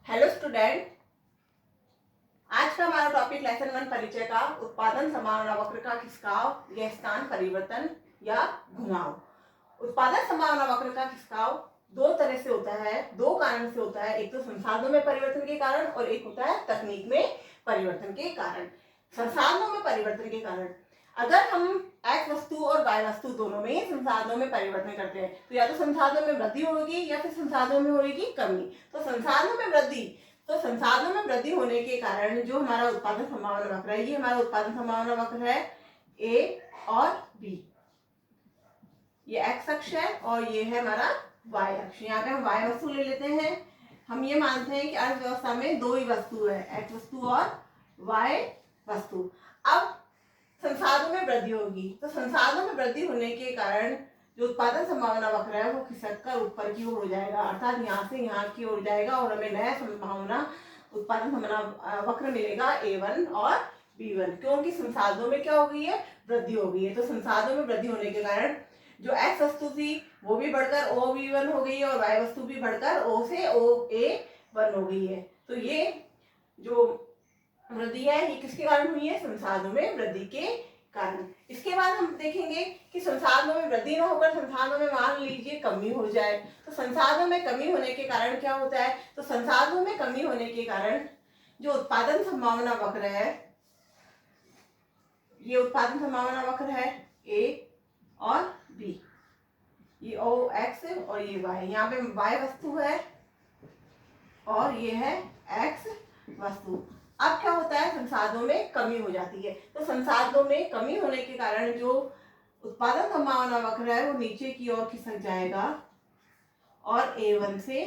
Hello student, आज का हमारा टॉपिक लेसन 1 परिचय का उत्पादन संभावना वक्र का खिसकाव या स्थान परिवर्तन या घुमाव। उत्पादन संभावना वक्र का खिसकाव दो तरह से होता है, दो कारण से होता है। एक तो संसाधनों में परिवर्तन के कारण और एक होता है तकनीक में परिवर्तन के कारण। संसाधनों में परिवर्तन के कारण अगर हम एक्स वस्तु और वाई वस्तु दोनों में संसाधनों में परिवर्तन करते हैं तो या तो संसाधनों में वृद्धि होगी या फिर संसाधनों में होगी कमी। तो संसाधनों में वृद्धि होने के कारण जो हमारा उत्पादन संभावना वक्र है, ये हमारा उत्पादन संभावना वक्र है ए और बी। ये एक्स अक्ष है और ये है हमारा वाई अक्ष। यहाँ पे हम वाई वस्तु ले लेते हैं। हम ये मानते हैं कि अर्थव्यवस्था में दो ही वस्तु है, एक्स वस्तु और वाई वस्तु। अब संसाधनों में वृद्धि होगी तो संसाधनों में वृद्धि होने के कारण जो उत्पादन संभावना वक्र है वो खिसक कर ऊपर की ओर हो जाएगा, अर्थात यहाँ से यहाँ की ओर जाएगा और हमें नया संभावना उत्पादन संभावना वक्र मिलेगा A1 और B1, क्योंकि संसाधनों में क्या हो गई है, वृद्धि हो गई है। तो संसाधनों में वृद्धि होने के कारण जो एक्स वस्तु थी वो भी बढ़कर OB1 हो गई है और वाई वस्तु भी बढ़कर O से OA1 हो गई है। तो ये जो वृद्धि है ये किसके कारण हुई है, संसाधनों में वृद्धि के कारण। इसके बाद हम देखेंगे कि संसाधनों में वृद्धि ना होकर संसाधनों में मान लीजिए कमी हो जाए तो संसाधनों में कमी होने के कारण क्या होता है, तो संसाधनों में कमी होने के कारण जो उत्पादन संभावना वक्र है, ये उत्पादन संभावना वक्र है ए और बी, ये ओ एक्स और ये वाई। यहाँ पे वाई वस्तु है और ये है एक्स वस्तु। अब क्या होता है, संसाधनों में कमी हो जाती है। तो संसाधनों में कमी होने के कारण जो उत्पादन संभावना वक्र है वो नीचे की ओर खिसक जाएगा और A1 से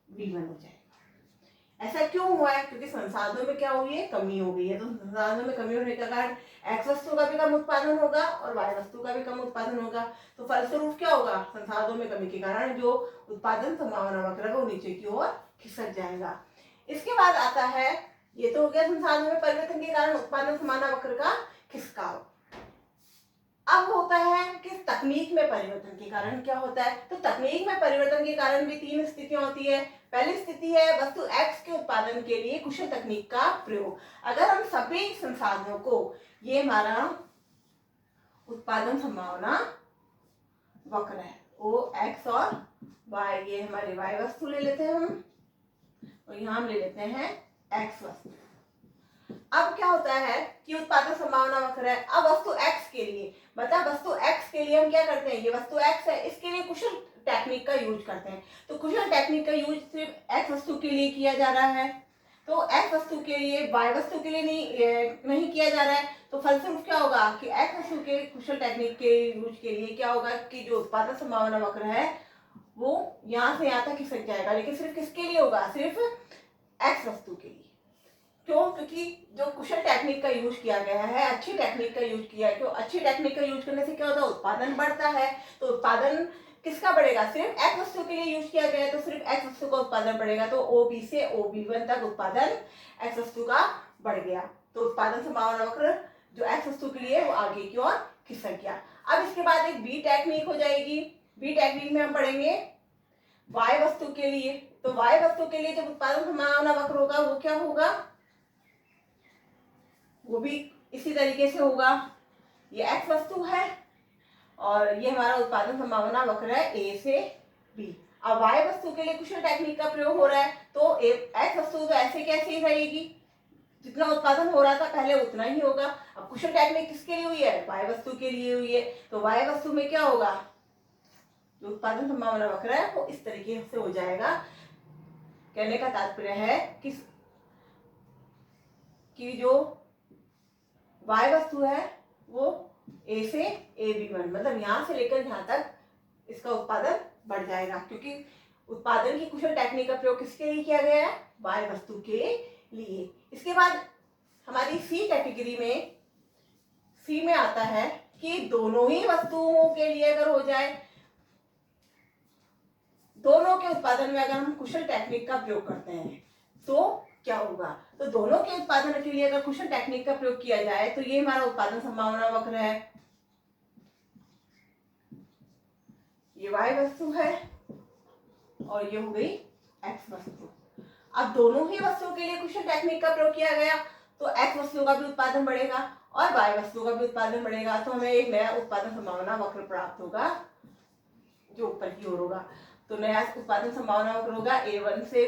B1 हो जाएगा। ऐसा क्यों हुआ है, क्योंकि संसाधनों में क्या हुई है, कमी हो गई है। तो संसाधनों में कमी होने के कारण एक्स वस्तु का भी कम उत्पादन होगा और वाई वस्तु का भी कम उत्पादन होगा। तो फलस्वरूप क्या होगा, संसाधनों में कमी के कारण जो उत्पादन संभावना वक्र है वो नीचे की ओर खिसक जाएगा। इसके बाद आता है, ये तो हो गया संसाधनों में परिवर्तन के कारण उत्पादन संभावना वक्र का खिसकाव। अब होता है कि तकनीक में परिवर्तन के कारण क्या होता है, तो तकनीक में परिवर्तन के कारण भी तीन स्थितियां होती है। पहली स्थिति है वस्तु एक्स के उत्पादन के लिए कुशल तकनीक का प्रयोग। अगर हम सभी संसाधनों को, ये हमारा उत्पादन संभावना वक्र है ओ एक्स और वाई, ये हमारे वाई वस्तु ले लेते हैं हम और यहाँ हम ले लेते हैं एक्स वस्तु। अब क्या होता है कि उत्पादन संभावना वक्र है। अब वस्तु x के लिए वस्तु x के लिए हम क्या करते हैं, ये वस्तु x है, इसके लिए कुशल टेक्निक का यूज करते हैं। तो कुशल टेक्निक का यूज सिर्फ x वस्तु के लिए किया जा रहा है, तो x वस्तु के लिए y वस्तु के लिए नहीं किया जा रहा है। तो फलस्वरूप क्या होगा कि x वस्तु के कुशल टेक्निक के यूज के लिए क्या होगा कि जो उत्पादन संभावना वक्र है वो यहाँ से यहाँ तक खिसक जाएगा, लेकिन सिर्फ किसके लिए होगा, सिर्फ x वस्तु के लिए। क्यों, क्योंकि जो कुशल टेक्निक का यूज किया गया है, अच्छी टेक्निक का यूज किया है। क्यों, अच्छी टेक्निक का यूज करने से क्या होता है, उत्पादन बढ़ता है। तो उत्पादन किसका बढ़ेगा, सिर्फ एक्स वस्तु के लिए यूज किया गया है तो सिर्फ एक्स वस्तु का उत्पादन बढ़ेगा। तो OB से OB1 तक उत्पादन एक्स वस्तु का बढ़ गया। तो उत्पादन संभावना वक्र जो एक्स वस्तु के लिए वो आगे की ओर खिसक गया। अब इसके बाद एक बी टेक्निक हो जाएगी। बी टेक्निक में हम पढ़ेंगे वाई वस्तु के लिए। तो वाई वस्तु के लिए जब उत्पादन संभावना वक्र होगा वो क्या होगा, वो भी इसी तरीके से होगा। ये एक्स वस्तु है और ये हमारा उत्पादन संभावना वक्र है ए से बी। अब वाई वस्तु के लिए कुशल टेक्निक का प्रयोग हो रहा है तो एक्स वस्तु तो ऐसे कैसे ही रहेगी, जितना उत्पादन हो रहा था पहले उतना ही होगा। अब कुशल टेक्निक किसके लिए हुई है, वाई वस्तु के लिए हुई है। तो वाई वस्तु में क्या होगा, जो उत्पादन संभावना वक्र है वो इस तरीके से हो जाएगा। कहने का तात्पर्य है कि जो वाई वस्तु है वो ए से AB1, मतलब यहां से लेकर यहां तक इसका उत्पादन बढ़ जाएगा, क्योंकि उत्पादन की कुशल टेक्निक का प्रयोग किसके लिए किया गया है, वाई वस्तु के लिए। इसके बाद हमारी सी कैटेगरी में, सी में आता है कि दोनों ही वस्तुओं के लिए अगर हो जाए, दोनों के उत्पादन में अगर हम कुशल टेक्निक का प्रयोग करते हैं तो क्या होगा। तो दोनों के उत्पादन के लिए अगर कुशल टेक्निक का प्रयोग किया जाए तो ये हमारा उत्पादन संभावना वक्र है, ये वाई वस्तु है और ये हो गई एक्स वस्तु। अब दोनों ही वस्तुओं के लिए कुशल टेक्निक का प्रयोग किया गया, तो एक्स वस्तुओं का भी उत्पादन बढ़ेगा और वाई वस्तुओं का भी उत्पादन बढ़ेगा, तो हमें एक नया उत्पादन संभावना वक्र प्राप्त होगा जो ऊपर की ओर होगा। तो नया उत्पादन संभावना वक्र होगा A1 से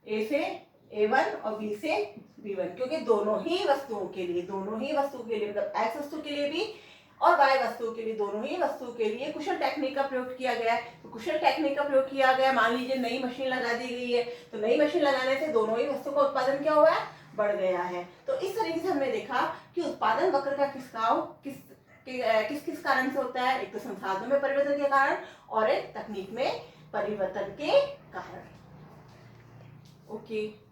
A से A1 और B से B1, क्योंकि दोनों ही वस्तुओं के लिए मतलब एक्स वस्तु के लिए भी और वाई वस्तु के लिए, दोनों ही वस्तु के लिए कुशल टेक्निक का प्रयोग किया गया है। तो कुशल टेक्निक का प्रयोग किया गया, मान लीजिए नई मशीन लगा दी गई है, तो नई मशीन लगाने से दोनों ही वस्तु का उत्पादन क्या हुआ है, बढ़ गया है। तो इस तरीके से हमने देखा कि उत्पादन वक्र का खिसकाव किस किस कारण से होता है, एक तो संसाधनों में परिवर्तन के कारण और एक तकनीक में परिवर्तन के कारण। ओके।